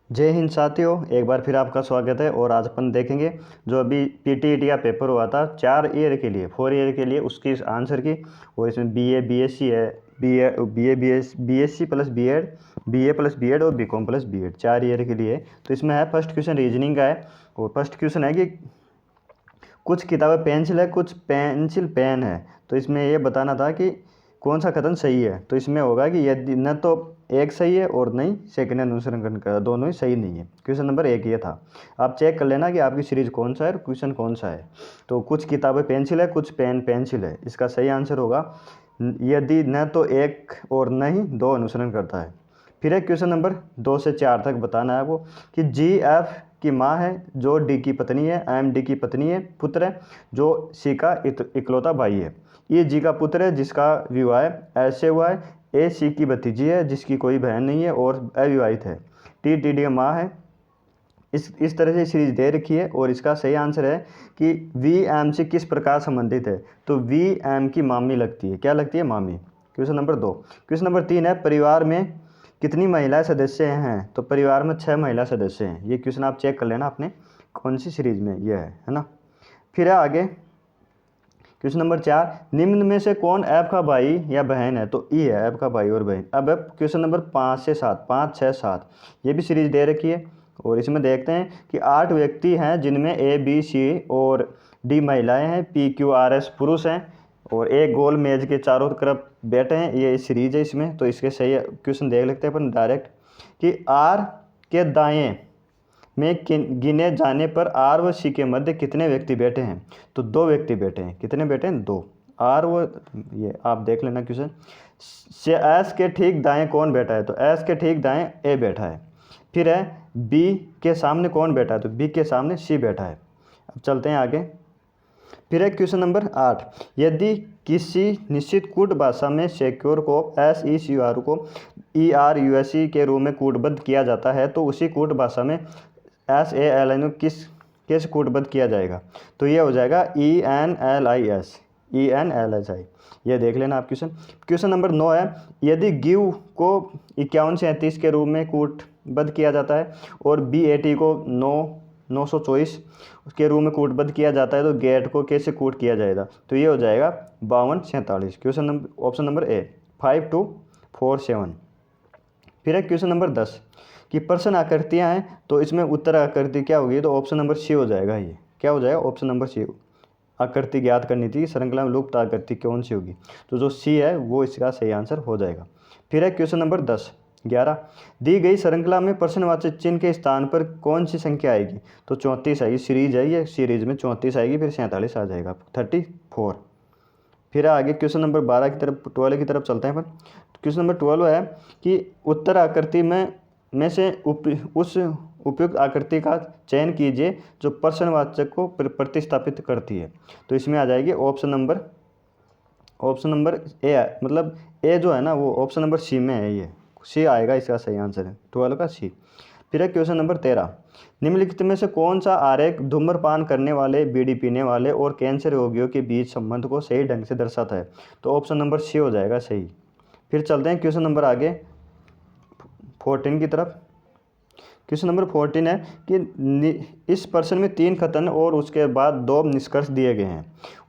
जय हिंद साथियों, एक बार फिर आपका स्वागत है। और आज अपन देखेंगे जो अभी पीटीईटी का पेपर हुआ था 4 ईयर के लिए, 4 ईयर के लिए, उसकी आंसर की। और इसमें बीए बीएससी है, BSc plus BEd, BA plus BEd और बीकॉम प्लस बीएड 4 ईयर के लिए। तो इसमें है फर्स्ट क्वेश्चन रीजनिंग का है। और फर्स्ट क्वेश्चन है कि कुछ किताबें पेंसिल है, कुछ पेंसिल पेन है। तो इसमें ये बताना था कि कौन सा कथन सही है। तो इसमें होगा कि यदि न तो एक सही है और नहीं सेकंड अनुसरण कर, दोनों ही सही नहीं है। क्वेश्चन नंबर 1 ये था। आप चेक कर लेना कि आपकी सीरीज कौन सा है और क्वेश्चन कौन सा है। तो कुछ किताबें पेंसिल है, कुछ पेन पेंसिल है, इसका सही आंसर होगा यदि न तो एक और न ही दो अनुसरण करता है। फिर एक क्वेश्चन नंबर 2 से 4 तक बताना है आपको कि जी एफ की माँ है, जो डी की पत्नी है, एम डी की पत्नी है, पुत्र है, जो सी का इकलौता भाई है। ये जी का पुत्र है जिसका विवाह ऐसे हुआ है। ए सी की भतीजी है जिसकी कोई बहन नहीं है और अविवाहित है। टी डी डी माँ है। इस तरह से सीरीज दे रखी है और इसका सही आंसर है कि वी एम से किस प्रकार संबंधित है। तो वी एम की मामी लगती है। क्या लगती है? मामी। Question number 2। क्वेश्चन नंबर 3 है परिवार में कितनी महिला सदस्य हैं। तो परिवार में 6 महिला सदस्य हैं। ये क्वेश्चन आप चेक कर लेना अपने कौन सी सीरीज में ये है ना। फिर है आगे क्वेश्चन नंबर 4, निम्न में से कौन ऐप का भाई या बहन है। तो ई है ऐप का भाई और बहन। अब क्वेश्चन नंबर 5 से 7, 5 6 7 ये भी सीरीज दे रखी है। और इसमें देखते हैं कि 8 व्यक्ति हैं जिनमें ए बी सी और डी महिलाएं हैं, पी क्यू आर एस पुरुष हैं और एक गोल मेज के चारों तरफ बैठे हैं। ये सीरीज है इसमें। तो इसके सही क्वेश्चन देख लेते हैं अपन डायरेक्ट कि आर के दाएं में गिने जाने पर आर व सी के मध्य कितने व्यक्ति बैठे हैं। तो 2 व्यक्ति बैठे हैं। कितने बैठे हैं? 2। आर व ये आप देख लेना क्वेश्चन से एस के ठीक दाएं कौन बैठा है। तो एस के ठीक दाएं ए बैठा है। फिर है बी के सामने कौन बैठा है। तो बी के सामने सी बैठा है। अब चलते हैं आगे। फिर है क्वेश्चन नंबर 8, यदि किसी निश्चित कूट भाषा में सिक्योर को एस ई सी आर को E R U S C के रूप में कूटबद्ध किया जाता है तो उसी कूट भाषा में एस ए एल एन किस कूटबद्ध किया जाएगा। तो ये हो जाएगा E N L I S, E N L S I. ये देख लेना आप क्वेश्चन। क्वेश्चन नंबर 9 है, यदि गिव को 51 से 33 के रूप में कूटबद्ध किया जाता है और बी ए टी को 924 के रूप में कूटबद्ध किया जाता है तो गेट को कैसे कूट किया जाएगा। तो ये हो जाएगा 52 47। Question number option number A 5 2 4 7। फिर है क्वेश्चन नंबर 10 कि प्रश्न आकृतियाँ हैं तो इसमें उत्तर आकृति क्या होगी। तो ऑप्शन नंबर सी हो जाएगा। ये क्या हो जाएगा? Option number C. आकृति ज्ञात करनी थी, श्रृंखला में लुप्त आकृति कौन सी होगी। तो जो सी है वो इसका सही आंसर हो जाएगा। फिर है क्वेश्चन नंबर 11, दी गई श्रृंखला में प्रश्नवाचक चिन्ह के स्थान पर कौन सी संख्या आएगी। तो 34 आएगी। सीरीज है ये, सीरीज में 34 आएगी, फिर 47 आ जाएगा 34। फिर आगे क्वेश्चन नंबर 12 की तरफ 12 की तरफ चलते हैं। पर क्वेश्चन नंबर 12 है कि उत्तर आकृति में से उस उपयुक्त आकृति का चयन कीजिए जो प्रश्नवाचक को प्रतिस्थापित करती है। तो इसमें आ जाएगी ऑप्शन नंबर ए, मतलब ए जो है ना वो ऑप्शन नंबर सी में है। ये सी आएगा, इसका सही आंसर है 12 का सी। फिर है क्वेश्चन नंबर 13, निम्नलिखित में से कौन सा आरेख धूम्रपान करने वाले, बीड़ी पीने वाले और कैंसर रोगियों के बीच संबंध को सही ढंग से दर्शाता है। तो ऑप्शन नंबर सी हो जाएगा सही। फिर चलते हैं क्वेश्चन नंबर आगे 14 की तरफ। क्वेश्चन नंबर 14 है कि इस प्रश्न में 3 कथन और उसके बाद 2 निष्कर्ष दिए गए हैं।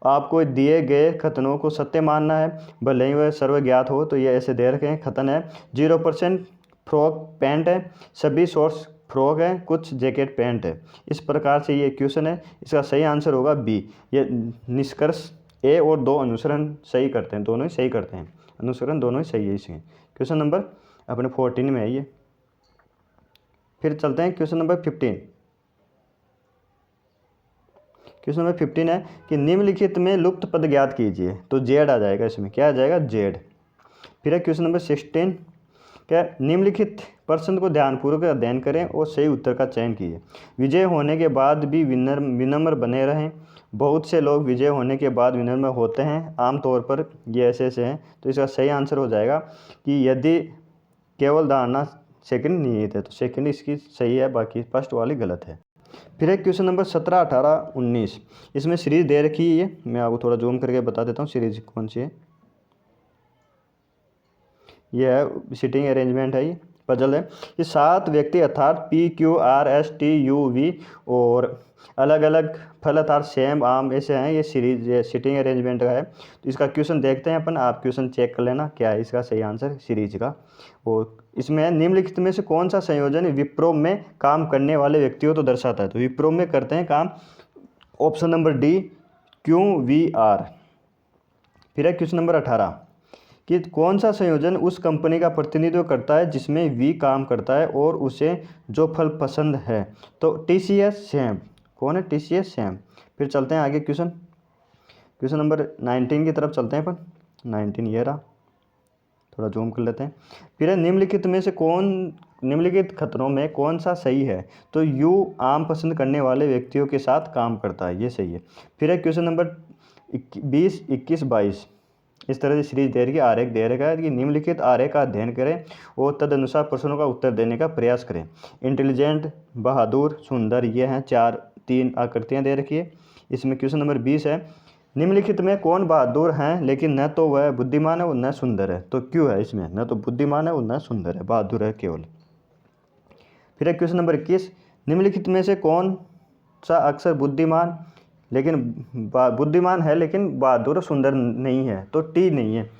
आपको दिए गए कथनों को सत्य मानना है भले ही वह सर्वज्ञात हो। तो ये ऐसे दे रखे हैं। कथन है 0% फ्रॉक पैंट है, सभी शॉर्ट्स फ्रॉक है, कुछ जैकेट पैंट है। इस प्रकार से ये क्वेश्चन है। इसका सही आंसर होगा बी। ये निष्कर्ष ए और 2 अनुसरण सही करते हैं, दोनों ही सही करते हैं। अनुसरण दोनों ही सही है इसमें। क्वेश्चन नंबर अपने 14 में है ये। फिर चलते हैं क्वेश्चन नंबर 15। क्वेश्चन नंबर 15 है कि निम्नलिखित में लुप्त पद ज्ञात कीजिए। तो जेड आ जाएगा इसमें। क्या आ जाएगा? जेड। फिर है क्वेश्चन नंबर 16, क्या निम्नलिखित प्रश्न को ध्यानपूर्वक अध्ययन करें और सही उत्तर का चयन कीजिए। विजय होने के बाद भी विनम्र बने रहें। बहुत से लोग विजय होने के बाद विनम्र होते हैं, आमतौर पर ये ऐसे हैं। तो इसका सही आंसर हो जाएगा कि यदि केवल धारणा सेकंड निहित है। तो सेकंड इसकी सही है, बाकी फर्स्ट वाली गलत है। फिर है क्वेश्चन नंबर 17 18 19। इसमें सीरीज दे रखी है। ये मैं आपको थोड़ा जूम करके बता देता हूँ सीरीज कौन सी है। ये है सिटिंग अरेंजमेंट है। ये पजल है। ये 7 व्यक्ति अर्थात P Q R S T U V और अलग अलग फल अर्थात सेम आम ऐसे हैं। ये सीरीज सिटिंग अरेंजमेंट का है। तो इसका क्वेश्चन देखते हैं अपन, आप क्वेश्चन चेक कर लेना क्या है इसका सही आंसर सीरीज का। और इसमें निम्नलिखित में से कौन सा संयोजन विप्रो में काम करने वाले व्यक्तियों को दर्शाता है। तो विप्रो में करते हैं काम ऑप्शन नंबर डी QVR। फिर है क्वेश्चन नंबर 18 कि कौन सा संयोजन उस कंपनी का प्रतिनिधित्व करता है जिसमें वी काम करता है और उसे जो फल पसंद है। तो TCS सैम। कौन है? TCS Sam. फिर चलते हैं आगे क्वेश्चन नंबर 19 की तरफ चलते हैं अपन। 19 ये रहा, थोड़ा जूम कर लेते हैं। फिर है निम्नलिखित खतरों में कौन सा सही है। तो यू आम पसंद करने वाले व्यक्तियों के साथ काम करता है, ये सही है। फिर है क्वेश्चन नंबर 20, 21, 22। इस तरह से सीरीज दे रही है, आरेख दे रखा है कि निम्नलिखित आरेख का अध्ययन करें और तदनुसार प्रश्नों का उत्तर देने का प्रयास करें। इंटेलिजेंट, बहादुर, सुंदर, ये हैं 3 आकृतियाँ दे रखी है। इसमें क्वेश्चन नंबर 20 है निम्नलिखित में कौन बहादुर हैं लेकिन न तो वह बुद्धिमान है और न सुंदर है। तो क्यों है इसमें, न तो बुद्धिमान है और न सुंदर है, बहादुर है केवल। फिर है क्वेश्चन नंबर 21 निम्नलिखित में से कौन सा अक्षर बुद्धिमान है लेकिन बहादुर और सुंदर नहीं है। तो टी नहीं है।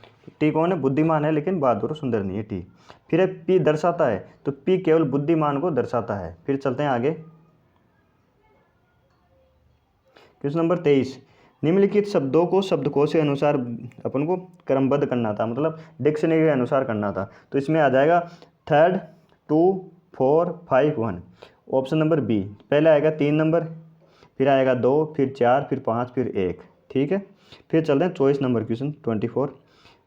टी कौन है? बुद्धिमान है लेकिन बहादुर और सुंदर नहीं है, टी। फिर है पी दर्शाता है। तो पी केवल बुद्धिमान को दर्शाता है। फिर चलते हैं आगे क्वेश्चन नंबर 23 निम्नलिखित शब्दों को शब्दकोश के अनुसार अपन को क्रमबद्ध करना था, मतलब डिक्शनरी के अनुसार करना था। तो इसमें आ जाएगा 3, 2, 4, 5, 1। Option number B. पहले आएगा 3 नंबर, फिर आएगा 2, फिर 4, फिर 5, फिर 1। ठीक है। फिर चलते हैं चॉइस नंबर क्वेश्चन 24।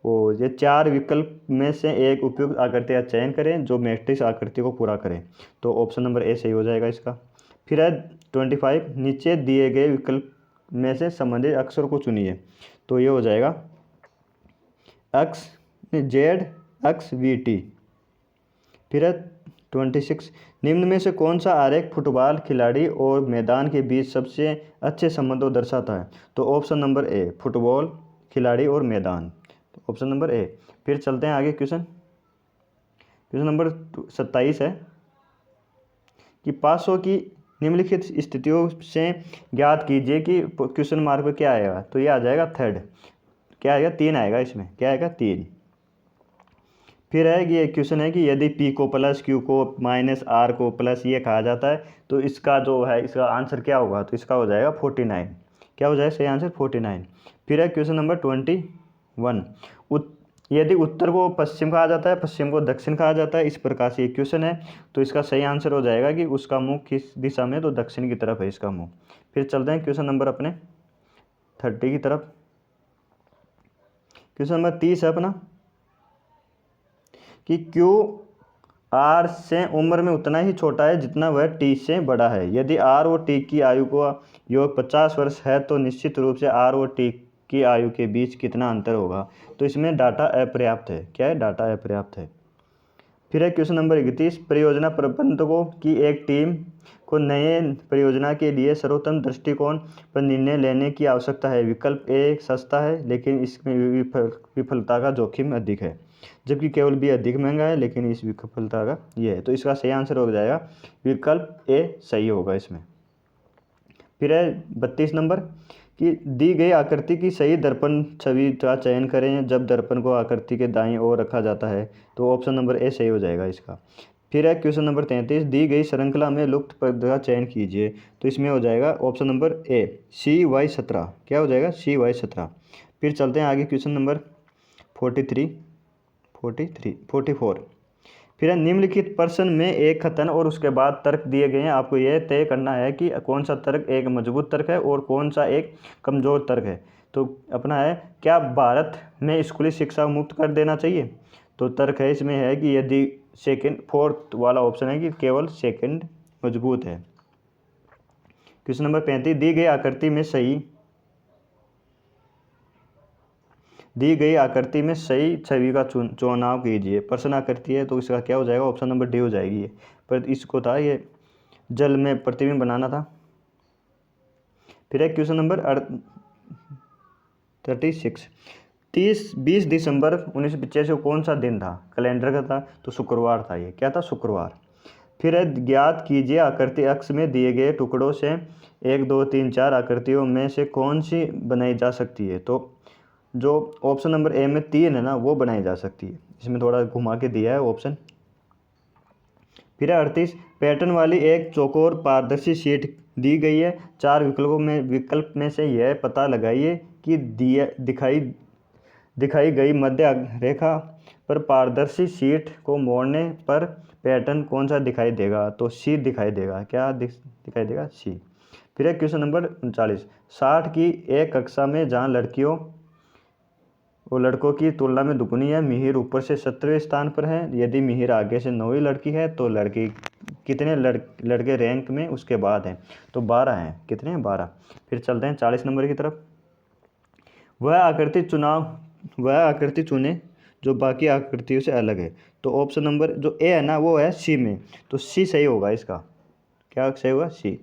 वो ये 4 विकल्प में से एक उपयुक्त आकृति का चयन करें जो मैट्रिक्स आकृति को पूरा करे। तो ऑप्शन नंबर ए सही हो जाएगा इसका। फिर है 25 नीचे दिए गए विकल्प में से संबंधित अक्षर को चुनिए। तो ये हो जाएगा ZXVT। फिर है 26 निम्न में से कौन सा आरेख फुटबॉल खिलाड़ी और मैदान के बीच सबसे अच्छे संबंध को दर्शाता है। तो ऑप्शन नंबर ए फुटबॉल खिलाड़ी और मैदान। तो ऑप्शन नंबर ए। फिर चलते हैं आगे क्वेश्चन नंबर 27 है कि पासों की निम्नलिखित स्थितियों से ज्ञात कीजिए कि क्वेश्चन मार्क पर क्या आएगा। तो ये आ जाएगा 3rd। क्या आएगा? 3 आएगा इसमें। क्या आएगा? 3। फिर है कि ये क्वेश्चन है कि यदि P को प्लस Q को माइनस R को प्लस ये कहा जाता है तो इसका जो है इसका आंसर क्या होगा। तो इसका हो जाएगा 49। क्या हो जाएगा सही आंसर? 49। फिर है क्वेश्चन नंबर 21 यदि उत्तर को पश्चिम कहा जाता है, पश्चिम को दक्षिण कहा जाता है, इस प्रकार से ये क्वेश्चन है। तो इसका सही आंसर हो जाएगा कि उसका मुंह किस दिशा में, तो दक्षिण की तरफ है इसका मुंह। फिर चलते हैं क्वेश्चन नंबर अपने 30 की तरफ। क्वेश्चन नंबर 30 है अपना कि QR से उम्र में उतना ही छोटा है जितना वह T से बड़ा है। यदि R और T की आयु का योग 50 वर्ष है तो निश्चित रूप से R और T की आयु के बीच कितना अंतर होगा। तो इसमें डाटा अपर्याप्त है। क्या है? डाटा अपर्याप्त है। फिर है क्वेश्चन नंबर 31 परियोजना प्रबंधकों की एक टीम को नए परियोजना के लिए सर्वोत्तम दृष्टिकोण पर निर्णय लेने की आवश्यकता है। विकल्प ए सस्ता है लेकिन इसमें विफलता का जोखिम अधिक है, जबकि केवल बी अधिक महंगा है लेकिन इस विफलता का ये है। तो इसका सही आंसर हो जाएगा विकल्प ए सही होगा इसमें। फिर है 32 नंबर कि दी गई आकृति की सही दर्पण छवि का चयन करें जब दर्पण को आकृति के दाईं ओर रखा जाता है। तो ऑप्शन नंबर ए सही हो जाएगा इसका। फिर है क्वेश्चन नंबर 33 दी गई श्रृंखला में लुप्त पद का चयन कीजिए। तो इसमें हो जाएगा ऑप्शन नंबर ए CY17। क्या हो जाएगा? CY17। फिर चलते हैं आगे क्वेश्चन नंबर 44। फिर निम्नलिखित प्रश्न में एक कथन और उसके बाद तर्क दिए गए हैं। आपको यह तय करना है कि कौन सा तर्क एक मजबूत तर्क है और कौन सा एक कमज़ोर तर्क है। तो अपना है क्या भारत में स्कूली शिक्षा मुक्त कर देना चाहिए। तो तर्क है इसमें है कि यदि फोर्थ वाला ऑप्शन है कि केवल सेकंड मजबूत है। क्वेश्चन नंबर 35 दी गई आकृति में सही छवि का चुनाव कीजिए। प्रश्न आकृति है तो इसका क्या हो जाएगा? ऑप्शन नंबर डी हो जाएगी। ये पर इसको था ये जल में प्रतिबिंब बनाना था। फिर है क्वेश्चन नंबर 36 20 दिसंबर 1985 को कौन सा दिन था, कैलेंडर का था, तो शुक्रवार था। ये क्या था, शुक्रवार। फिर है ज्ञात कीजिए आकृति अक्ष में दिए गए टुकड़ों से 1 2 3 4 आकृतियों में से कौन सी बनाई जा सकती है। तो जो ऑप्शन नंबर ए में 3 है ना, वो बनाई जा सकती है। इसमें थोड़ा घुमा के दिया है ऑप्शन। फिर 38 पैटर्न वाली एक चौकोर पारदर्शी शीट दी गई है। 4 विकल्प में से यह पता लगाइए कि दिखाई गई मध्य रेखा पर पारदर्शी शीट को मोड़ने पर पैटर्न कौन सा दिखाई देगा। तो सी दिखाई देगा। क्या दिखाई देगा, सी। फिर है क्वेश्चन नंबर 39 60 की एक कक्षा में जहाँ लड़कियों और लड़कों की तुलना में दुगुनी है, मिहिर ऊपर से 17वें स्थान पर है। यदि मिहिर आगे से 9वीं लड़की है तो लड़की कितने लड़के रैंक में उसके बाद हैं, तो 12 हैं। कितने हैं, 12। फिर चलते हैं 40 नंबर की तरफ। वह आकृति चुने जो बाकी आकृतियों से अलग है। तो ऑप्शन नंबर जो ए है ना, वो है सी में, तो सी सही होगा इसका। क्या सही होगा, सी।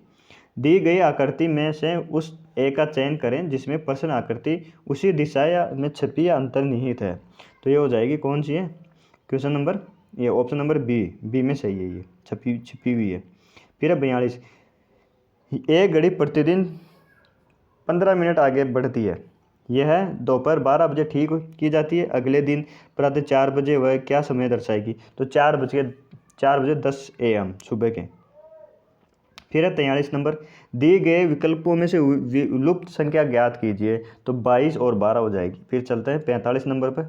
दी गई आकृति में से उस ए का चयन करें जिसमें प्रश्न आकृति उसी दिशा या में छपी या अंतर्निहित है। तो ये हो जाएगी कौन सी है, क्वेश्चन नंबर, ये ऑप्शन नंबर बी में सही है, ये छिपी हुई है। फिर है 42 एक घड़ी प्रतिदिन 15 मिनट आगे बढ़ती है। यह दोपहर 12 बजे ठीक की जाती है। अगले दिन प्रातः 4 बजे वह क्या समय दर्शाएगी। तो 4 बजे 10 AM सुबह के। फिर है 43 नंबर दिए गए विकल्पों में से विलुप्त संख्या ज्ञात कीजिए। तो 22 और 12 हो जाएगी। फिर चलते हैं 45 नंबर पर।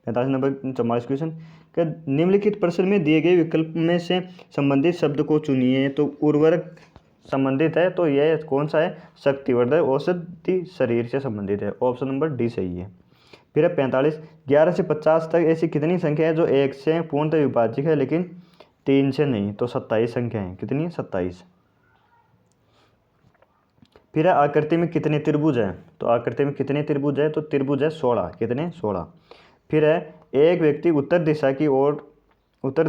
45 नंबर 44 क्वेश्चन क्या निम्नलिखित प्रश्न में दिए गए विकल्प में से संबंधित शब्द को चुनिए। तो उर्वरक संबंधित है, तो यह कौन सा है, शक्तिवर्धक औषधि शरीर से संबंधित है। ऑप्शन नंबर डी सही है। फिर है 45 11 से 50 तक ऐसी कितनी संख्या है जो 1 से पूर्णतः विभाज्य है लेकिन 3 से नहीं। तो 27 संख्या है। कितनी है, 27। फिर है आकृति में कितने त्रिभुज हैं। तो आकृति में कितने त्रिभुज है, तो त्रिभुज है 16। कितने, 16। फिर है एक व्यक्ति उत्तर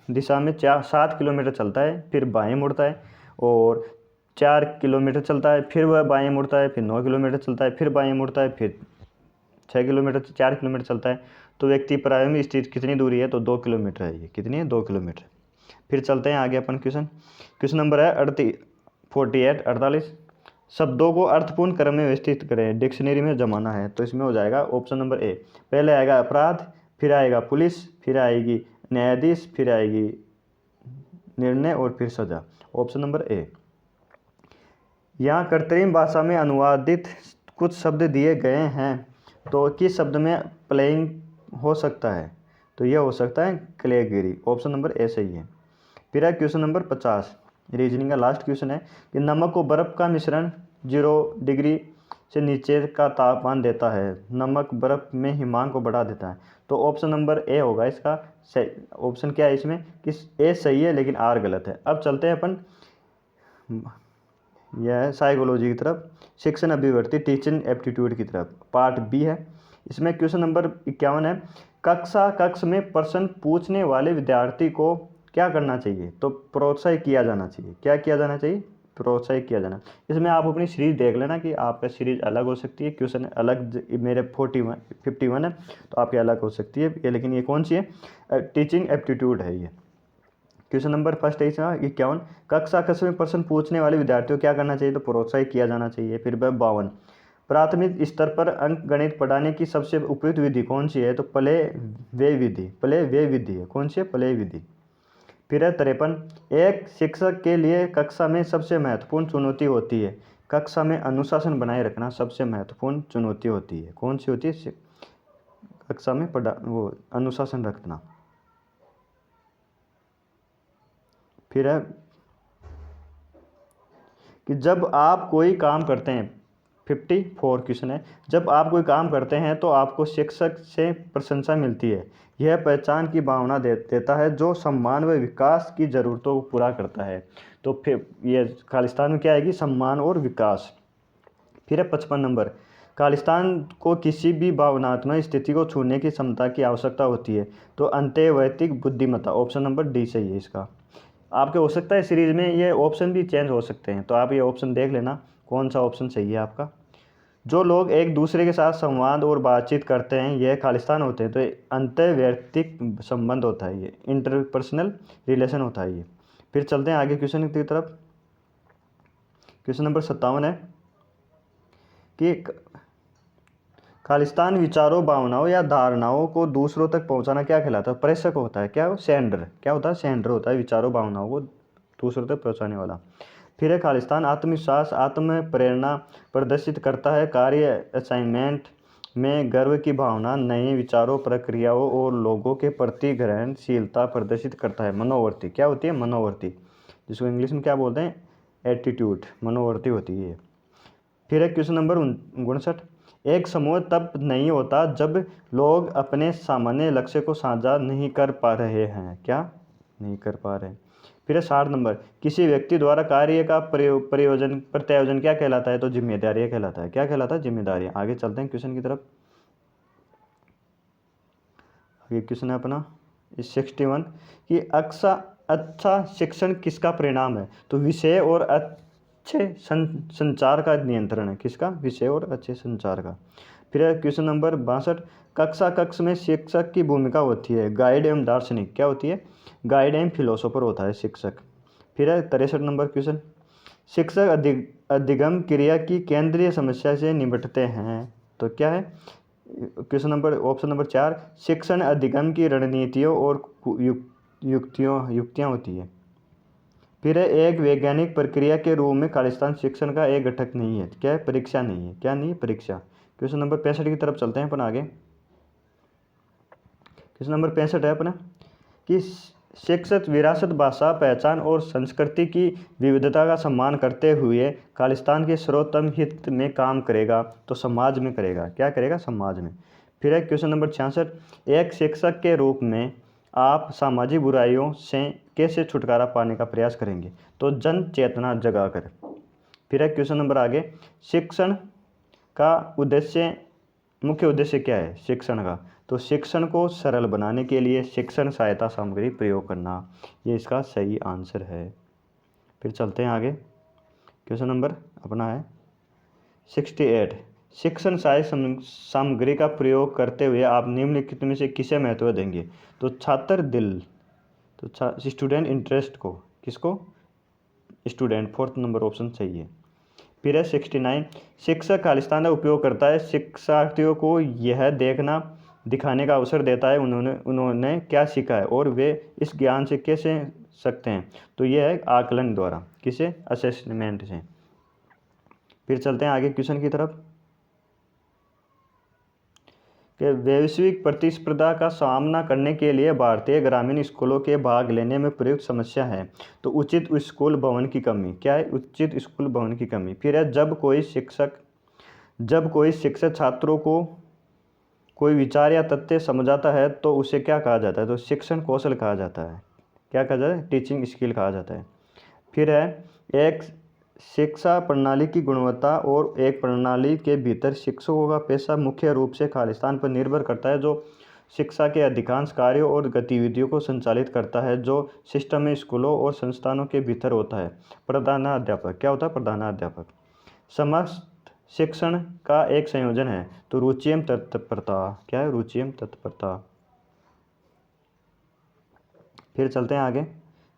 दिशा में 7 किलोमीटर चलता है, फिर बाएं मुड़ता है और 4 किलोमीटर चलता है, फिर वह बाएं मुड़ता है, फिर 9 किलोमीटर चलता है, फिर बाएं मुड़ता है, फिर 4 किलोमीटर चलता है। तो व्यक्ति प्रारंभ में स्थित कितनी दूरी है, तो 2 किलोमीटर है। ये कितनी है, 2 किलोमीटर। फिर चलते हैं आगे अपन क्वेश्चन नंबर है 48 शब्दों को अर्थपूर्ण क्रम में व्यवस्थित करें, डिक्शनरी में जमाना है। तो इसमें हो जाएगा ऑप्शन नंबर ए। पहले आएगा अपराध, फिर आएगा पुलिस, फिर आएगी न्यायाधीश, फिर आएगी निर्णय और फिर सजा। Option number A. यहाँ कृत्रिम भाषा में अनुवादित कुछ शब्द दिए गए हैं, तो किस शब्द में प्लेइंग हो सकता है। तो यह हो सकता है क्लेगिरी। ऑप्शन नंबर ए सही है। फिर है क्वेश्चन नंबर 50 रीजनिंग का लास्ट क्वेश्चन है कि नमक और बर्फ का मिश्रण 0 डिग्री से नीचे का तापमान देता है। नमक बर्फ में हिमांक को बढ़ा देता है। तो ऑप्शन नंबर ए होगा इसका सही। ऑप्शन क्या है इसमें कि ए सही है लेकिन आर गलत है। अब चलते हैं अपन यह साइकोलॉजी की तरफ, शिक्षण अभिवृत्ति टीचिंग एप्टीट्यूड की तरफ, पार्ट बी है। इसमें क्वेश्चन नंबर 51 है कक्ष में प्रश्न पूछने वाले विद्यार्थी को क्या करना चाहिए। तो प्रोत्साहित किया जाना चाहिए। क्या किया जाना चाहिए, प्रोत्साहित किया जाना। इसमें आप अपनी सीरीज देख लेना कि आपका सीरीज अलग हो सकती है, क्वेश्चन अलग, मेरे 51 है तो आपकी अलग हो सकती है ये, लेकिन ये कौन सी है, टीचिंग एप्टीट्यूड है ये। क्वेश्चन नंबर फर्स्ट है इसका 51 कक्ष में प्रश्न पूछने वाले विद्यार्थियों को क्या करना चाहिए। तो प्रोत्साहित किया जाना चाहिए। फिर 52 प्राथमिक स्तर पर अंक गणित पढ़ाने की सबसे उपयुक्त विधि कौन सी है। तो प्ले वे विधि है। कौन सी है, प्ले विधि। फिर है 53 एक शिक्षक के लिए कक्षा में सबसे महत्वपूर्ण चुनौती होती है। कक्षा में अनुशासन बनाए रखना सबसे महत्वपूर्ण चुनौती होती है। कौन सी होती है, कक्षा में अनुशासन रखना। फिर है कि जब आप कोई काम करते हैं, 54 क्वेश्चन है, जब आप कोई काम करते हैं तो आपको शिक्षक से प्रशंसा मिलती है। यह पहचान की भावना देता है जो सम्मान व विकास की ज़रूरतों को पूरा करता है। तो फिर ये खालिस्तान में क्या आएगी, सम्मान और विकास। फिर है 55 नंबर खालिस्तान को किसी भी भावनात्मक स्थिति को छूने की क्षमता की आवश्यकता होती है। तो अंतर्वैयक्तिक बुद्धिमत्ता। ऑप्शन नंबर डी सही है इसका। आपके हो सकता है सीरीज में ये ऑप्शन भी चेंज हो सकते हैं, तो आप ये ऑप्शन देख लेना कौन सा ऑप्शन सही है आपका। जो लोग एक दूसरे के साथ संवाद और बातचीत करते हैं यह खालिस्तान होते हैं। तो अंतर्वैयक्तिक संबंध होता है, ये इंटरपर्सनल रिलेशन होता है ये। फिर चलते हैं आगे क्वेश्चन की तरफ। क्वेश्चन नंबर 57 है कि खालिस्तान विचारों, भावनाओं या धारणाओं को दूसरों तक पहुंचाना क्या कहलाता है? प्रेषक होता है। क्या? सेंडर। क्या होता है? सेंडर होता है, विचारों भावनाओं को दूसरों तक पहुंचाने वाला। फिर है खालिस्तान आत्मविश्वास, आत्म प्रेरणा प्रदर्शित करता है। कार्य असाइनमेंट में गर्व की भावना, नए विचारों, प्रक्रियाओं और लोगों के प्रति ग्रहणशीलता प्रदर्शित करता है। मनोवर्ती। क्या होती है? मनोवर्ती, जिसको इंग्लिश में क्या बोलते हैं? एटीट्यूड। मनोवर्ती होती है। फिर है क्वेश्चन नंबर 59। एक समूह तब नहीं होता जब लोग अपने सामान्य लक्ष्य को साझा नहीं कर पा रहे हैं। क्या? नहीं कर पा रहे। फिर है 60 नंबर। किसी व्यक्ति द्वारा कार्य का प्रत्यायोजन क्या कहलाता है? तो जिम्मेदारी कहलाता है। क्या कहलाता है? जिम्मेदारी। आगे चलते हैं क्वेश्चन की तरफ। आगे क्वेश्चन है अपना 61 कि अच्छा शिक्षण किसका परिणाम है? तो विषय और अच्छे संचार का नियंत्रण है। किसका? विषय और अच्छे संचार का। फिर है क्वेश्चन नंबर 62। कक्ष में शिक्षक की भूमिका होती है गाइड एवं दार्शनिक। क्या होती है? गाइड एवं फिलोसोफर होता है शिक्षक। फिर है 63 नंबर क्वेश्चन। शिक्षक अधिगम क्रिया की केंद्रीय समस्या से निपटते हैं। तो क्या है? क्वेश्चन नंबर ऑप्शन नंबर 4 शिक्षण अधिगम की रणनीतियों और युक्तियाँ होती है। फिर है एक वैज्ञानिक प्रक्रिया के रूप में खालिस्तान शिक्षण का एक घटक नहीं है। क्या है? परीक्षा नहीं है। क्या नहीं है? परीक्षा। क्वेश्चन नंबर 65 की तरफ चलते हैं अपन आगे। क्वेश्चन नंबर 65 है अपना कि शिक्षक विरासत, भाषा, पहचान और संस्कृति की विविधता का सम्मान करते हुए खालिस्तान के सर्वोत्तम हित में काम करेगा। तो समाज में करेगा। क्या करेगा? समाज में। फिर है क्वेश्चन नंबर 66। एक शिक्षक के रूप में आप सामाजिक बुराइयों से कैसे छुटकारा पाने का प्रयास करेंगे? तो जन चेतना जगाकर। फिर है क्वेश्चन नंबर आगे। शिक्षण का उद्देश्य, मुख्य उद्देश्य क्या है शिक्षण का? तो शिक्षण को सरल बनाने के लिए शिक्षण सहायता सामग्री प्रयोग करना, ये इसका सही आंसर है। फिर चलते हैं आगे। क्वेश्चन नंबर अपना है 68। शिक्षण सहायक सामग्री का प्रयोग करते हुए आप निम्नलिखित में से किसे महत्व देंगे? तो छात्र दिल, तो स्टूडेंट इंटरेस्ट को। किसको? स्टूडेंट। 4th नंबर ऑप्शन सही है। फिर है 69। शिक्षक खालिस्तान का उपयोग करता है शिक्षार्थियों को यह दिखाने का अवसर देता है उन्होंने क्या सीखा है और वे इस ज्ञान से कैसे सकते हैं। तो यह है आकलन द्वारा। किसे? असेसमेंट से। फिर चलते हैं आगे क्वेश्चन की तरफ कि वैश्विक प्रतिस्पर्धा का सामना करने के लिए भारतीय ग्रामीण स्कूलों के भाग लेने में प्रयुक्त समस्या है। तो उचित स्कूल भवन की कमी। क्या है? उचित स्कूल भवन की कमी। फिर है जब कोई शिक्षक छात्रों को कोई विचार या तथ्य समझाता है तो उसे क्या कहा जाता है? तो शिक्षण कौशल कहा जाता है। क्या कहा जाता है? टीचिंग स्किल कहा जाता है। फिर है एक शिक्षा प्रणाली की गुणवत्ता और एक प्रणाली के भीतर शिक्षकों का पेशा मुख्य रूप से खालिस्तान पर निर्भर करता है, जो शिक्षा के अधिकांश कार्यों और गतिविधियों को संचालित करता है, जो सिस्टम में स्कूलों और संस्थानों के भीतर होता है। प्रधानाध्यापक। क्या होता है? प्रधानाध्यापक। समस्त शिक्षण का एक संयोजन है। तो रुचि एवं तत्परता। क्या है? रुचि एवं तत्परता। फिर चलते हैं आगे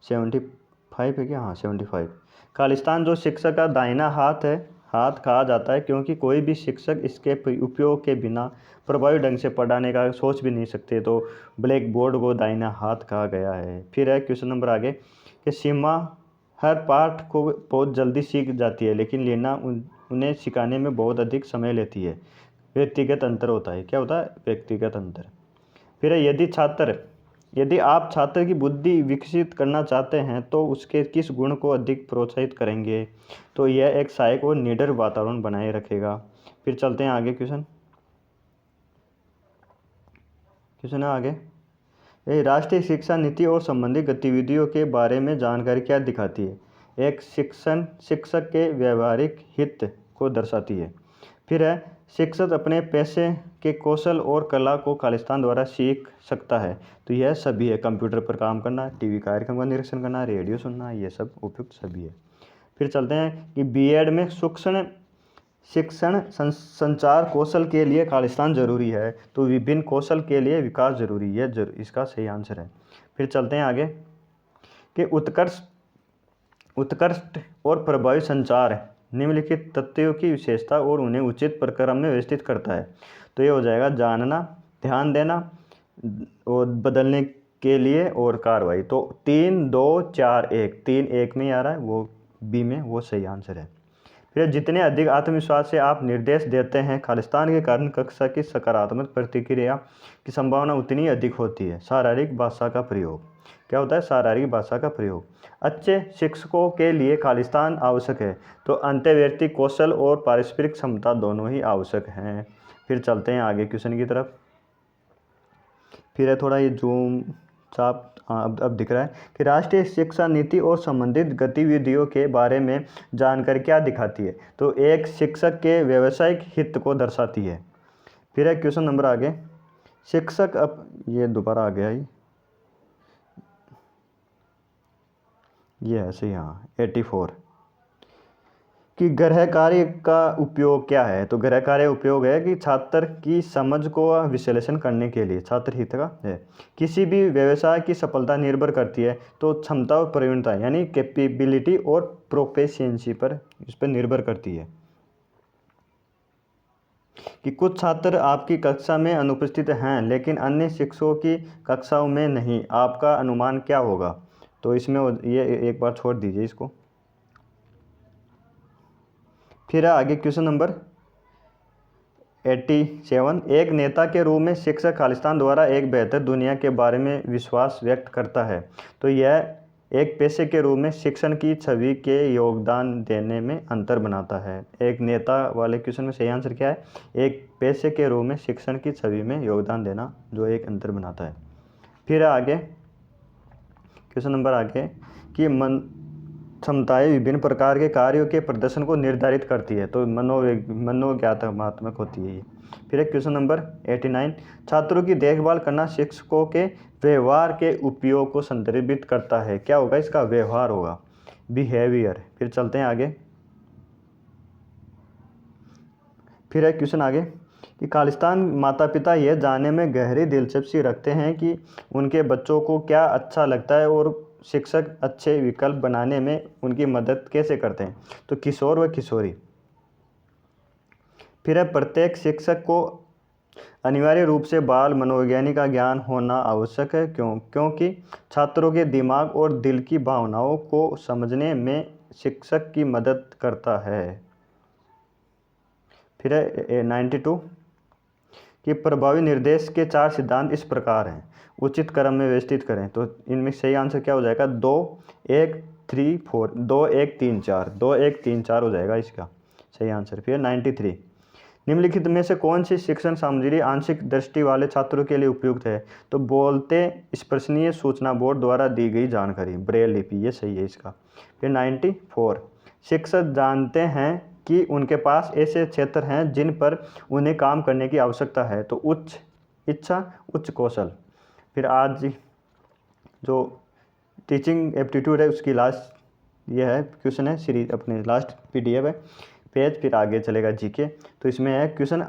75 है क्या? हाँ 75। खालिस्तान जो शिक्षक का दाहिना हाथ कहा जाता है क्योंकि कोई भी शिक्षक इसके उपयोग के बिना प्रभावी ढंग से पढ़ाने का सोच भी नहीं सकते, तो ब्लैक बोर्ड को दाहिना हाथ कहा गया है। फिर है क्वेश्चन नंबर आगे कि सीमा हर पाठ को बहुत जल्दी सीख जाती है लेकिन लीना उन्हें सिखाने में बहुत अधिक समय लेती है। व्यक्तिगत अंतर होता है। क्या होता है? व्यक्तिगत अंतर। फिर है यदि आप छात्र की बुद्धि विकसित करना चाहते हैं तो उसके किस गुण को अधिक प्रोत्साहित करेंगे? तो यह एक सहायक और निडर वातावरण बनाए रखेगा। फिर चलते हैं आगे क्वेश्चन है आगे। ये राष्ट्रीय शिक्षा नीति और संबंधित गतिविधियों के बारे में जानकारी क्या दिखाती है? एक शिक्षक के व्यवहारिक हित को दर्शाती है। फिर है शिक्षक अपने पेशे के कौशल और कला को खालिस्तान द्वारा सीख सकता है। तो यह सभी है। कंप्यूटर पर काम करना, टीवी कार्यक्रम का निरीक्षण करना, रेडियो सुनना, ये सब उपयुक्त सभी है। फिर चलते हैं कि बीएड में शिक्षण संचार कौशल के लिए खालिस्तान जरूरी है, तो विभिन्न कौशल के लिए विकास जरूरी है, इसका सही आंसर है। फिर चलते हैं आगे कि उत्कृष्ट और प्रभावी संचार निम्नलिखित तथ्यों की विशेषता और उन्हें उचित प्रक्रम में व्यवस्थित करता है। तो ये हो जाएगा जानना, ध्यान देना और बदलने के लिए और कार्रवाई। तो 3 2 4 1, 3 1 में आ रहा है, वो बी में वो सही आंसर है। फिर जितने अधिक आत्मविश्वास से आप निर्देश देते हैं, खालिस्तान के कारण कक्षा की सकारात्मक प्रतिक्रिया की संभावना उतनी अधिक होती है। शारीरिक भाषा का प्रयोग क्या होता है? शारीरिक भाषा का प्रयोग। अच्छे शिक्षकों के लिए खालिस्तान आवश्यक है, तो अंतर्व्यक्तिक कौशल और पारस्परिक क्षमता दोनों ही आवश्यक हैं। फिर चलते हैं आगे क्वेश्चन की तरफ। फिर है थोड़ा ये जूम साफ अब दिख रहा है कि राष्ट्रीय शिक्षा नीति और संबंधित गतिविधियों के बारे में जानकारी क्या दिखाती है? तो एक शिक्षक के व्यावसायिक हित को दर्शाती है। फिर है क्वेश्चन नंबर आगे, शिक्षक अब ये दोबारा आ गया ये है सही, हाँ 84 कि गृह कार्य का उपयोग क्या है? तो गृह कार्य उपयोग है कि छात्र की समझ को विश्लेषण करने के लिए छात्र हित का है। किसी भी व्यवसाय की सफलता निर्भर करती है तो क्षमता और प्रवीणता यानी कैपेबिलिटी और प्रोफिशिएंसी पर इस पर निर्भर करती है। कि कुछ छात्र आपकी कक्षा में अनुपस्थित हैं लेकिन अन्य शिक्षकों की कक्षाओं में नहीं, आपका अनुमान क्या होगा? तो इसमें ये एक बार छोड़ दीजिए इसको। फिर आगे क्वेश्चन नंबर 87, एक नेता के रूप में शिक्षक खालिस्तान द्वारा एक बेहतर दुनिया के बारे में विश्वास व्यक्त करता है, तो यह एक पेशे के रूप में शिक्षण की छवि के योगदान देने में अंतर बनाता है। एक नेता वाले क्वेश्चन में सही आंसर क्या है? एक पेशे के रूप में शिक्षण की छवि में योगदान देना जो एक अंतर बनाता है। फिर आगे क्वेश्चन नंबर आगे कि क्षमताएं विभिन्न प्रकार के कार्यों के प्रदर्शन को निर्धारित करती है, तो मनोज्ञानात्मक होती है ये। फिर एक क्वेश्चन नंबर 89, छात्रों की देखभाल करना शिक्षकों के व्यवहार के उपयोग को संदर्भित करता है। क्या होगा इसका? व्यवहार होगा, बिहेवियर। फिर चलते हैं आगे। फिर एक क्वेश्चन आगे कि खालिस्तान माता पिता यह जानने में गहरी दिलचस्पी रखते हैं कि उनके बच्चों को क्या अच्छा लगता है और शिक्षक अच्छे विकल्प बनाने में उनकी मदद कैसे करते हैं? तो किशोर व किशोरी। फिर है प्रत्येक शिक्षक को अनिवार्य रूप से बाल मनोविज्ञानी का ज्ञान होना आवश्यक है। क्योंकि छात्रों के दिमाग और दिल की भावनाओं को समझने में शिक्षक की मदद करता है। फिर है 92 कि प्रभावी निर्देश के 4 सिद्धांत इस प्रकार हैं, उचित क्रम में व्यवस्थित करें। तो इनमें सही आंसर क्या हो जाएगा? 2 1 3 4, 2 1 3 4, 2 1 3 4 हो जाएगा इसका सही आंसर। फिर 93, निम्नलिखित में से कौन सी शिक्षण सामग्री आंशिक दृष्टि वाले छात्रों के लिए उपयुक्त है? तो बोलते स्पर्शनीय सूचना बोर्ड द्वारा दी गई जानकारी, ब्रेल लिपि, ये सही है इसका। फिर 94, शिक्षक जानते हैं कि उनके पास ऐसे क्षेत्र हैं जिन पर उन्हें काम करने की आवश्यकता है, तो उच्च इच्छा, उच्च कौशल। फिर आज जो टीचिंग एप्टीट्यूड है उसकी लास्ट ये है क्वेश्चन है सीरीज, अपने लास्ट PDF है पेज। फिर आगे चलेगा जीके। तो इसमें है क्वेश्चन,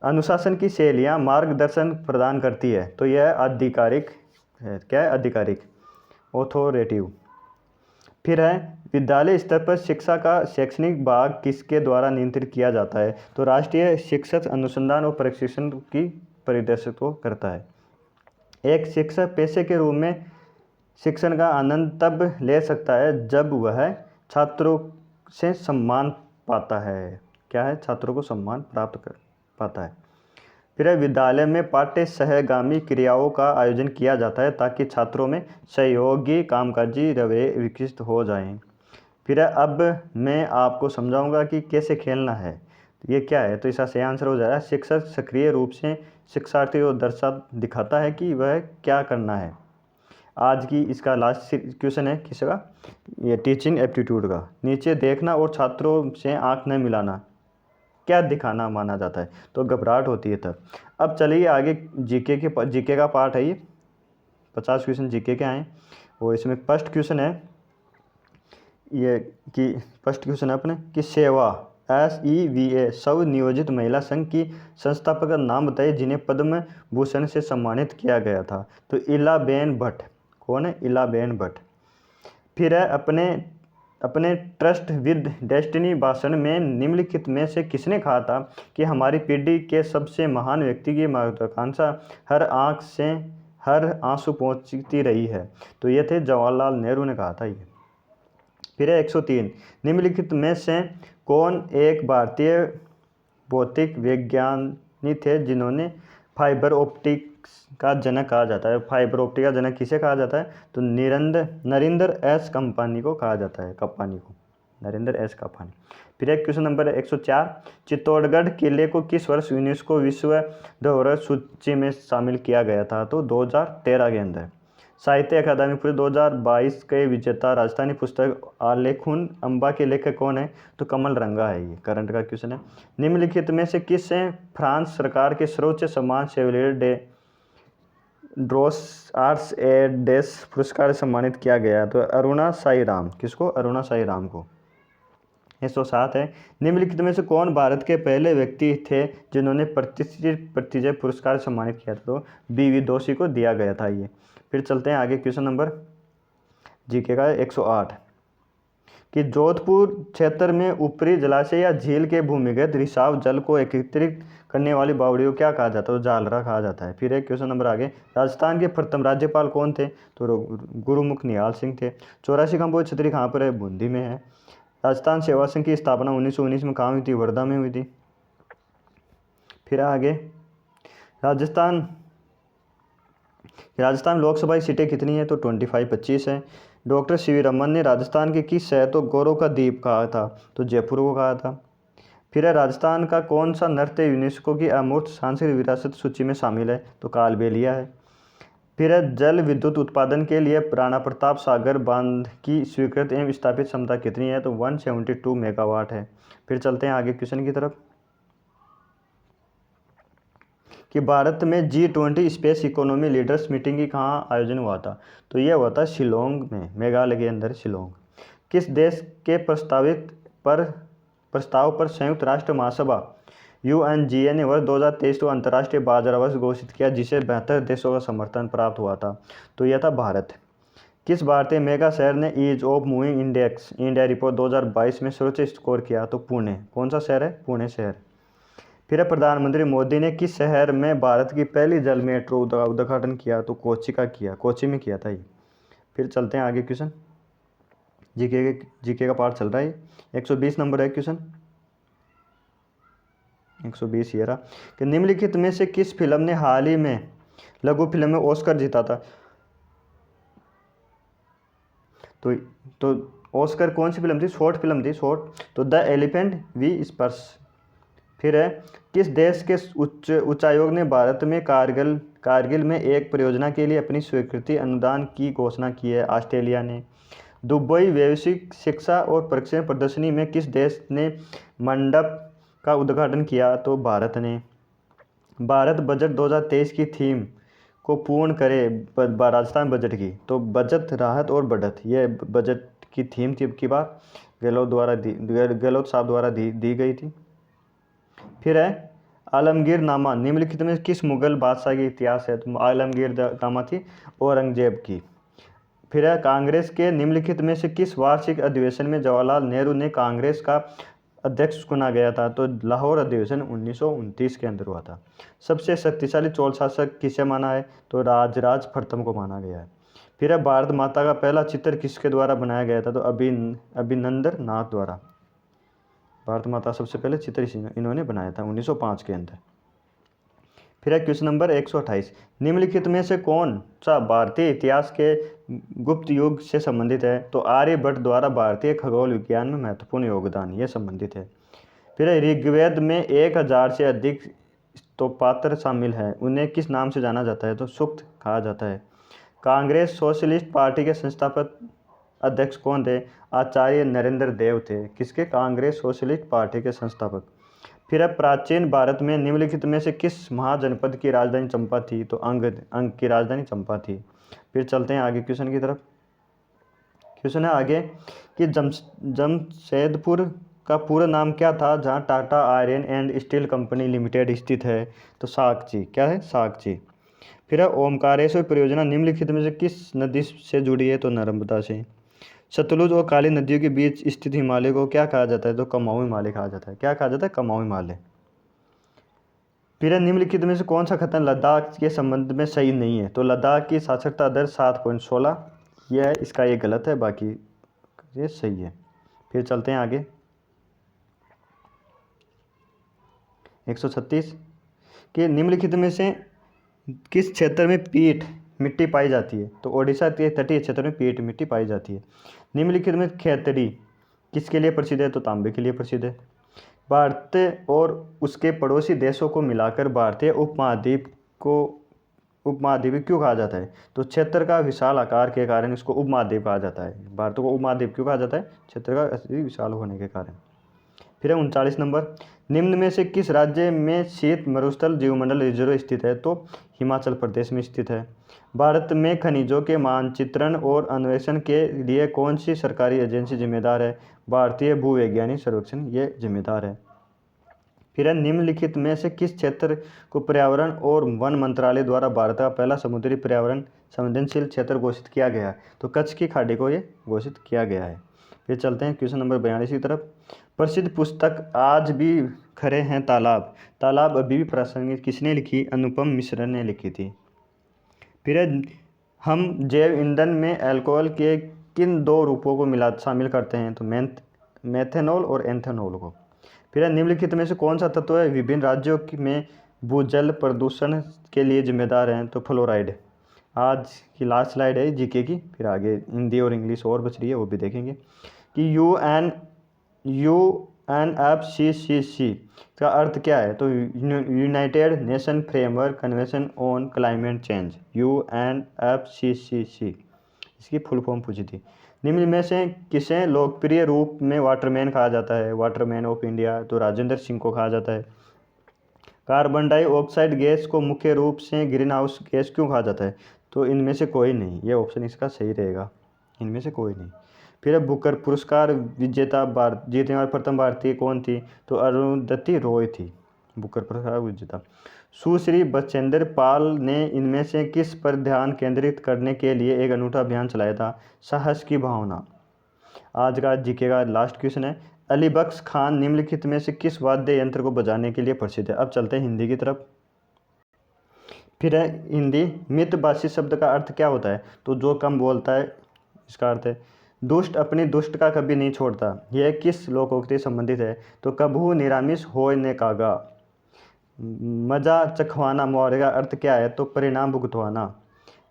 अनुशासन की शैलियाँ मार्गदर्शन प्रदान करती है, तो यह आधिकारिक है। क्या है? आधिकारिक, ऑथोरेटिव। फिर है विद्यालय स्तर पर शिक्षा का शैक्षणिक भाग किसके द्वारा नियंत्रित किया जाता है? तो राष्ट्रीय शिक्षक अनुसंधान और प्रशिक्षण की परिदर्शित्व करता है। एक शिक्षक पेशे के रूप में शिक्षण का आनंद तब ले सकता है जब वह छात्रों से सम्मान पाता है। क्या है? छात्रों को सम्मान प्राप्त कर पाता है। फिर विद्यालय में पाठ्य सहगामी क्रियाओं का आयोजन किया जाता है ताकि छात्रों में सहयोगी कामकाजी रवैये विकसित हो जाएं। फिर अब मैं आपको समझाऊंगा कि कैसे खेलना है। ये क्या है? तो इसका सही आंसर हो जाएगा, शिक्षक सक्रिय रूप से शिक्षार्थी को दिखाता है कि वह क्या करना है। आज की इसका लास्ट क्वेश्चन है किसका? ये टीचिंग एप्टीट्यूड का। नीचे देखना और छात्रों से आंख न मिलाना क्या दिखाना माना जाता है? तो घबराहट होती है तब। अब चलिए आगे जीके का पार्ट है ये, 50 क्वेश्चन जीके के आए और इसमें फर्स्ट क्वेश्चन है ये कि फर्स्ट क्वेश्चन है अपने कि सेवा SEVA स्व नियोजित महिला संघ की संस्थापक का नाम बताइए जिन्हें पद्म भूषण से सम्मानित किया गया था। तो इलाबेन भट्ट। कौन है? इलाबेन भट्ट। फिर है अपने अपने ट्रस्ट विद डेस्टिनी भाषण में निम्नलिखित में से किसने कहा था कि हमारी पीढ़ी के सबसे महान व्यक्ति की महत्वाकांक्षा हर आंख से हर आंसू पहुंचती रही है? तो ये थे जवाहरलाल नेहरू ने कहा था ये। फिर है 103, निम्नलिखित में से कौन एक भारतीय भौतिक विज्ञानी थे जिन्होंने फाइबर ऑप्टिक्स का जनक कहा जाता है? फाइबर ऑप्टिक का जनक किसे कहा जाता है? तो नरेंद्र एस कंपानी को कहा जाता है, कप्पानी को, नरेंद्र एस कप्पानी। फिर एक क्वेश्चन नंबर 104, चित्तौड़गढ़ किले को किस वर्ष यूनेस्को विश्व धरोहर सूची में शामिल किया गया था? तो 2013 के अंदर। साहित्य अकादमी पुरस्कार 2022 के विजेता राजस्थानी पुस्तक आलेखुन अम्बा के लेखक कौन है? तो कमल रंगा है। ये करंट का क्वेश्चन है। निम्नलिखित में से किसे फ्रांस सरकार के सर्वोच्च सम्मान शेवलियर डे ड्रोस आर्ट्स ए डेस पुरस्कार से सम्मानित किया गया? तो अरुणा साई राम। किसको? अरुणा साई राम को। 107 है, निम्नलिखित में से कौन भारत के पहले व्यक्ति थे जिन्होंने प्रतिष्ठित पुरस्कार से सम्मानित किया था? तो BV दोषी को दिया गया था ये। फिर चलते हैं आगे क्वेश्चन नंबर जीके का 108, कि जोधपुर क्षेत्र में ऊपरी जलाशय या झील के भूमिगत रिसाव जल को एकत्रित करने वाली बावड़ी को क्या कहा जाता है? तो जालरा कहा जाता है। फिर एक क्वेश्चन नंबर आगे, राजस्थान के प्रथम राज्यपाल कौन थे? तो गुरुमुख निहाल सिंह थे। 84 कंबोज छतरी कहाँ पर है? बूंदी में है। राजस्थान सेवा संघ की स्थापना 1919 में कहाँ हुई थी? वर्धा में हुई थी। फिर आगे राजस्थान लोकसभा की सीटें कितनी है? तो 25 है। डॉक्टर CV रमन ने राजस्थान के किस शहर को गौरव का द्वीप कहा था? तो जयपुर को कहा था। फिर है राजस्थान का कौन सा नृत्य यूनेस्को की अमूर्त सांस्कृतिक विरासत सूची में शामिल है? तो कालबेलिया है। फिर है जल विद्युत उत्पादन के लिए राणा प्रताप सागर बांध की स्वीकृत एवं स्थापित क्षमता कितनी है? तो 172 मेगावाट है। फिर चलते हैं आगे क्वेश्चन की तरफ, कि भारत में G20 space economy leaders meeting की कहाँ आयोजन हुआ था? तो यह हुआ था शिलोंग में, मेघालय के अंदर शिलोंग। किस देश के प्रस्ताव पर संयुक्त राष्ट्र महासभा UNGA ने वर्ष 2023 को अंतर्राष्ट्रीय बाजार वर्ष घोषित किया जिसे 72 देशों का समर्थन प्राप्त हुआ था? तो यह था भारत। किस भारतीय मेगा शहर ने ease of moving index India report 2022 में सर्वोच्च स्कोर किया? तो पुणे। कौन सा शहर है? पुणे शहर। फिर है प्रधानमंत्री मोदी ने किस शहर में भारत की पहली जल मेट्रो उद्घाटन किया? तो कोच्चि में किया था ये। फिर चलते हैं आगे क्वेश्चन, जीके का पार्ट चल रहा है। 120 नंबर है क्वेश्चन, 120 ये रहा, कि निम्नलिखित में से किस फिल्म ने हाल ही में लघु फिल्म में ऑस्कर जीता था? तो ऑस्कर कौन सी फिल्म थी? शॉर्ट फिल्म थी, शॉर्ट। तो द एलिफेंट वी स्पर्श। फिर है किस देश के उच्चायोग ने भारत में कारगिल में एक परियोजना के लिए अपनी स्वीकृति अनुदान की घोषणा की है? ऑस्ट्रेलिया ने। दुबई वैश्विक शिक्षा और प्रशिक्षण प्रदर्शनी में किस देश ने मंडप का उद्घाटन किया? तो भारत ने। भारत बजट 2023 की थीम को पूर्ण करे राजस्थान बजट की? तो बचत, राहत और बढ़त, ये बजट की थीम थी की बार गहलोत साहब द्वारा दी गई थी। फिर है आलमगीर नामा निम्नलिखित में किस मुगल बादशाह की इतिहास है? तो आलमगीर नामा थी औरंगजेब की। फिर है कांग्रेस के निम्नलिखित में से किस वार्षिक अधिवेशन में जवाहरलाल नेहरू ने कांग्रेस का अध्यक्ष चुना गया था? तो लाहौर अधिवेशन 1929 के अंदर हुआ था। सबसे शक्तिशाली चोल शासक किसे माना है? तो राजराज प्रथम को माना गया है। फिर है भारत माता का पहला चित्र किसके द्वारा बनाया गया था? तो अभिनंदन नाथ द्वारा। भारत माता सबसे पहले चित्र इन्होंने बनाया था 1905 के अंदर। फिर है क्वेश्चन नंबर 128, निम्नलिखित में से कौन सा भारतीय इतिहास के गुप्त युग से संबंधित है? तो आर्यभट्ट द्वारा भारतीय खगोल विज्ञान में महत्वपूर्ण योगदान, ये संबंधित है। फिर ऋग्वेद में 1000 से अधिक स्तोत्र शामिल है, उन्हें किस नाम से जाना जाता है? तो सूक्त कहा जाता है। कांग्रेस सोशलिस्ट पार्टी के संस्थापक अध्यक्ष कौन थे? आचार्य नरेंद्र देव थे। किसके? कांग्रेस सोशलिस्ट पार्टी के संस्थापक। फिर प्राचीन भारत में निम्नलिखित में से किस महाजनपद की राजधानी चंपा थी? तो अंग की राजधानी चंपा थी। फिर चलते हैं आगे क्वेश्चन की तरफ। क्वेश्चन है आगे कि जमशेदपुर का पूरा नाम क्या था जहाँ Tata iron and steel company limited स्थित है? तो साकची। क्या है? साकची। फिर है ओमकारेश्वर परियोजना निम्नलिखित में से किस नदी से जुड़ी है? तो नर्मदा से। सतलुज और काली नदियों के बीच स्थित हिमालय को क्या कहा जाता है? तो कुमाऊं हिमालय कहा जाता है। क्या कहा जाता है? कुमाऊं हिमालय। फिर है निम्नलिखित में से कौन सा कथन लद्दाख के संबंध में सही नहीं है? तो लद्दाख की साक्षरता दर 7.16 यह है, इसका ये गलत है, बाकी ये सही है। फिर चलते हैं आगे। 136 कि निम्नलिखित में से किस क्षेत्र में पीट मिट्टी पाई जाती है? तो ओडिशा के तटीय क्षेत्र में पीट मिट्टी पाई जाती है। निम्नलिखित में खेतड़ी किसके लिए प्रसिद्ध है? तो तांबे के लिए प्रसिद्ध है। भारत और उसके पड़ोसी देशों को मिलाकर भारतीय उपमहाद्वीप क्यों कहा जाता है? तो क्षेत्र का विशाल आकार के कारण इसको उपमहाद्वीप कहा जाता है। भारत को उपमहाद्वीप क्यों कहा जाता है? क्षेत्र का विशाल होने के कारण। फिर है 39 नंबर, निम्न में से किस राज्य में शीत मरुस्थल जीवमंडल रिजर्व स्थित है? तो हिमाचल प्रदेश में स्थित है। भारत में खनिजों के मानचित्रण और अन्वेषण के लिए कौन सी सरकारी एजेंसी जिम्मेदार है? भारतीय भूवैज्ञानिक सर्वेक्षण ये जिम्मेदार है। फिर है निम्नलिखित में से किस क्षेत्र को पर्यावरण और वन मंत्रालय द्वारा भारत का पहला समुद्री पर्यावरण संवेदनशील क्षेत्र घोषित किया गया? तो कच्छ की खाड़ी को ये घोषित किया गया है। फिर चलते हैं क्वेश्चन नंबर 42 की तरफ। प्रसिद्ध पुस्तक आज भी खरे हैं तालाब, तालाब अभी भी प्रासंगिक किसने लिखी? अनुपम मिश्र ने लिखी थी। फिर है हम जैव ईंधन में अल्कोहल के किन दो रूपों को शामिल करते हैं? तो मेथेनॉल और एथेनॉल को। फिर है निम्नलिखित में से कौन सा तत्व है विभिन्न राज्यों में भूजल प्रदूषण के लिए जिम्मेदार हैं? तो फ्लोराइड। आज की लास्ट स्लाइड है जीके की, फिर आगे हिंदी और इंग्लिश और बच रही है, वो भी देखेंगे। कि UNFCCC का अर्थ क्या है? तो United nation framework convention on climate change, UNFCCC इसकी फुल फॉर्म पूछी थी। निम्न में से किसे लोकप्रिय रूप में वाटरमैन कहा जाता है? वाटरमैन ऑफ इंडिया, तो राजेंद्र सिंह को कहा जाता है। कार्बन डाइऑक्साइड गैस को मुख्य रूप से ग्रीन हाउस गैस क्यों कहा जाता है? तो इनमें से कोई नहीं, ये ऑप्शन इसका सही रहेगा, इनमें से कोई नहीं। फिर बुकर पुरस्कार विजेता जीतने वाली प्रथम भारतीय कौन थी? तो अरुंधति रॉय थी बुकर पुरस्कार विजेता। सुश्री बचेंद्र पाल ने इनमें से किस पर ध्यान केंद्रित करने के लिए एक अनूठा अभियान चलाया था? साहस की भावना। आज का जीके का लास्ट क्वेश्चन है, अली बख्श खान निम्नलिखित में से किस वाद्य यंत्र को बजाने के लिए प्रसिद्ध है? अब चलते हैं हिंदी की तरफ। फिर है हिंदी, मितभाषी शब्द का अर्थ क्या होता है? तो जो कम बोलता है, इसका अर्थ है। दुष्ट अपनी दुष्ट का कभी नहीं छोड़ता, यह किस लोकोक्ति संबंधित है? तो कभू निरामिष होय ने कागा। मजा चखवाना मुहावरे का अर्थ क्या है? तो परिणाम भुगतवाना।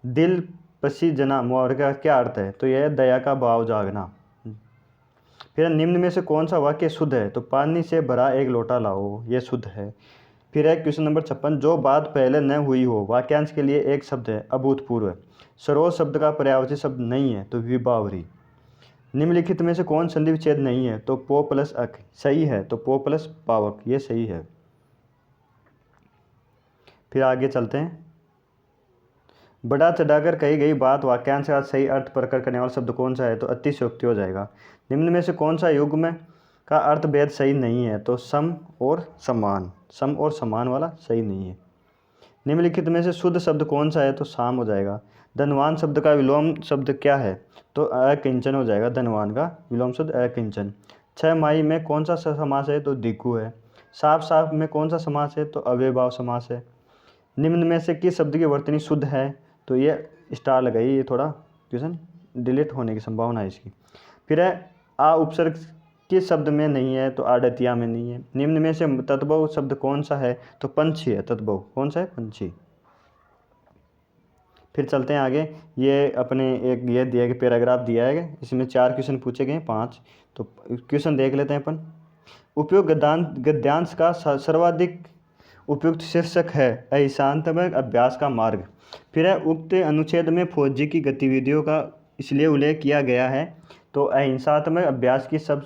दिल पसीजना मुहावरे का क्या अर्थ है? तो यह दया का भाव जागना। फिर निम्न में से कौन सा वाक्य शुद्ध है? तो पानी से भरा एक लोटा लाओ, यह शुद्ध है। फिर है क्वेश्चन नंबर 56, जो बात पहले न हुई हो वाक्यांश के लिए एक शब्द है अभूतपूर्व। सरोज शब्द का पर्यायवाची शब्द नहीं है, तो विभावरी। निम्नलिखित में से कौन संधि विच्छेद नहीं है? तो पो प्लस अक सही है, तो पो प्लस पावक ये सही है। फिर आगे चलते हैं। बड़ा चढ़ाकर कही गई बात वाक्यांश का सही अर्थ प्रकट करने वाला शब्द कौन सा है? तो अतिशयोक्ति हो जाएगा। निम्न में से कौन सा युग्म का अर्थ भेद सही नहीं है? तो सम और समान, सम और समान वाला सही नहीं है। निम्नलिखित में से शुद्ध शब्द कौन सा है? तो साम हो जाएगा। धनवान शब्द का विलोम शब्द क्या है? तो अकिंचन हो जाएगा, धनवान का विलोम शब्द अकिंचन। 6 माही में कौन सा समास है? तो दिक्कु है। साफ साफ में कौन सा समास है? तो अव्ययभाव समास है। निम्न में से किस शब्द की वर्तनी शुद्ध है? तो ये स्टार लगाई, ये थोड़ा क्वेश्चन डिलीट होने की संभावना है इसकी। फिर है आ उपसर्ग किस शब्द में नहीं है? तो आड़तिया में नहीं है। निम्न में से तद्भव शब्द कौन सा है? तो पंछी है, तद्भव कौन सा है? पंछी। फिर चलते हैं आगे। ये अपने एक ये दिया गया पैराग्राफ दिया है, इसमें 4 क्वेश्चन पूछे गए हैं, 5। तो क्वेश्चन देख लेते हैं अपन। उपयोग गद्यांश का सर्वाधिक उपयुक्त शीर्षक है अहिंसात्मक अभ्यास का मार्ग। फिर है उक्त अनुच्छेद में फौजी की गतिविधियों का इसलिए उल्लेख किया गया है, तो अहिंसात्मक अभ्यास की सब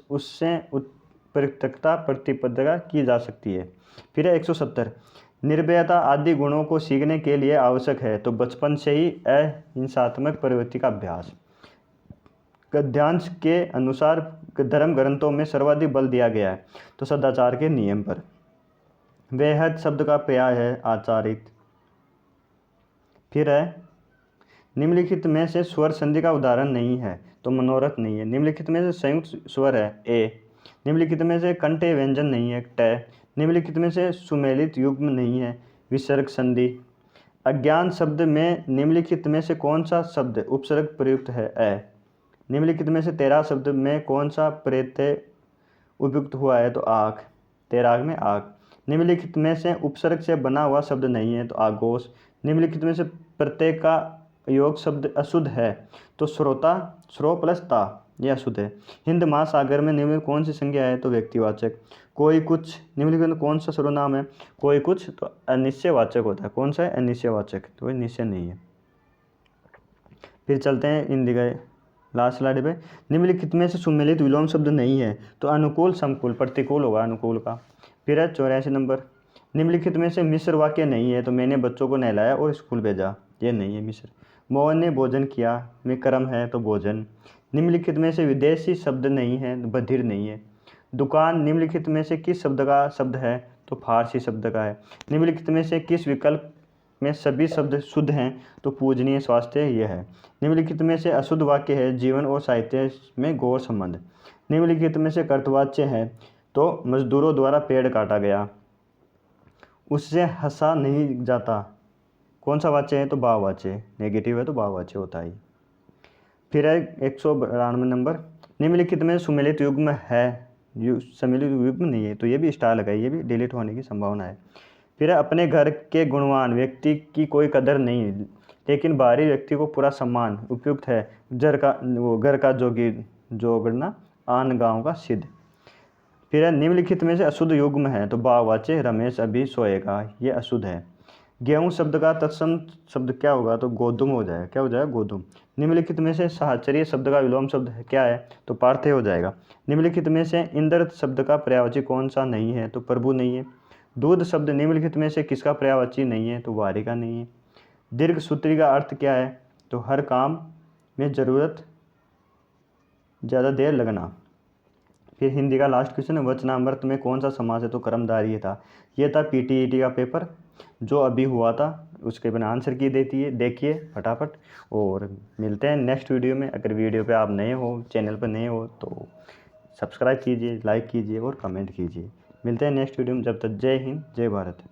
उससे उत्पृक्तता प्रतिबद्धता की जा सकती है। फिर है 170, निर्भयता आदि गुणों को सीखने के लिए आवश्यक है, तो बचपन से ही अहिंसात्मक प्रवृत्ति का अभ्यास। गद्यांश के अनुसार धर्म ग्रंथों में सर्वाधिक बल दिया गया है? तो सदाचार के नियम पर। बेहद शब्द का पर्याय है आचारित। फिर है निम्नलिखित में से स्वर संधि का उदाहरण नहीं है? तो मनोरथ नहीं है। निम्नलिखित में से संयुक्त स्वर है? ए। निम्नलिखित में से कंठे व्यंजन नहीं है? ट। निम्नलिखित में से सुमेलित युग्म नहीं है? विसर्ग संधि। अज्ञान शब्द में निम्नलिखित में से कौन सा शब्द उपसर्ग प्रयुक्त है? अ। निम्नलिखित में से तैराक शब्द में कौन सा प्रत्यय उपयुक्त हुआ है? तो आँख। तैराक में आँख। निम्नलिखित में से उपसर्ग से बना हुआ शब्द नहीं है? तो आगोश। निम्नलिखित में से प्रत्यय का योग शब्द अशुद्ध है? तो श्रोता, श्रो प्लस ता, यह अशुद्ध है। हिंद महासागर में निम्नलिखित कौन सी संज्ञा है? तो व्यक्तिवाचक। कोई कुछ, निम्नलिखित में कौन सा सर्वनाम है? कोई कुछ, तो अनिश्चयवाचक होता है। कौन सा है? अनिश्चयवाचक, तो निश्चय नहीं है। फिर चलते हैं हिंदी का लास्ट स्लाइड पे। निम्नलिखित में से सुमेलित विलोम शब्द नहीं है? तो अनुकूल, समकूल, प्रतिकूल होगा अनुकूल का। फिर है 84 नंबर। निम्नलिखित में से मिश्र वाक्य नहीं है? तो मैंने बच्चों को नहलाया और स्कूल भेजा, ये नहीं है मिश्र। मोहन ने भोजन किया में कर्म है, तो भोजन। निम्नलिखित में से विदेशी शब्द नहीं है? बधिर नहीं है। दुकान निम्नलिखित में से किस शब्द का शब्द है? तो फारसी शब्द का है। निम्नलिखित में से किस विकल्प में सभी शब्द शुद्ध हैं? तो पूजनीय, स्वास्थ्य, यह है। निम्नलिखित में से अशुद्ध वाक्य है? जीवन और साहित्य में गौर संबंध। निम्नलिखित में से कर्तवाच्य है? तो मजदूरों द्वारा पेड़ काटा गया, उससे हंसा नहीं जाता, कौन सा वाच्य है? तो भाववाच्य। नेगेटिव है तो भाववाच्य होता है। फिर है 192 नंबर। निम्नलिखित में सुमेलित युग्म है? सम्मिलित युग्म नहीं है, तो ये भी स्टार लगाई, ये भी डिलीट होने की संभावना है। फिर है अपने घर के गुणवान व्यक्ति की कोई कदर नहीं, लेकिन बाहरी व्यक्ति को पूरा सम्मान उपयुक्त है। घर का जोगी जोगना, आन गाँव का सिद्ध। फिर है निम्नलिखित में से अशुद्ध युग्म है? तो भाववाच्य। रमेश अभी सोएगा, ये अशुद्ध है। गेहूं शब्द का तत्सम शब्द क्या होगा? तो गोधुम हो जाएगा। क्या हो जाएगा? गोधुम। निम्नलिखित में से साहचर्य शब्द का विलोम शब्द क्या है? तो पार्थेय हो जाएगा। निम्नलिखित में से इंद्र शब्द का पर्यायवाची कौन सा नहीं है? तो प्रभु नहीं है। दूध शब्द निम्नलिखित में से किसका पर्यायवाची नहीं है? तो वारी का नहीं है। दीर्घ सूत्री का अर्थ क्या है? तो हर काम में ज़रूरत ज़्यादा देर लगना। फिर हिंदी का लास्ट क्वेश्चन है, वचनामृत में कौन सा समास है? तो कर्मधारय था। ये था पीटीईटी का पेपर जो अभी हुआ था, उसके बिना आंसर की देती है, देखिए फटाफट। और मिलते हैं नेक्स्ट वीडियो में। अगर वीडियो पे आप नए हो, चैनल पर नए हो, तो सब्सक्राइब कीजिए, लाइक कीजिए और कमेंट कीजिए। मिलते हैं नेक्स्ट वीडियो में। जब तक जय हिंद, जय भारत।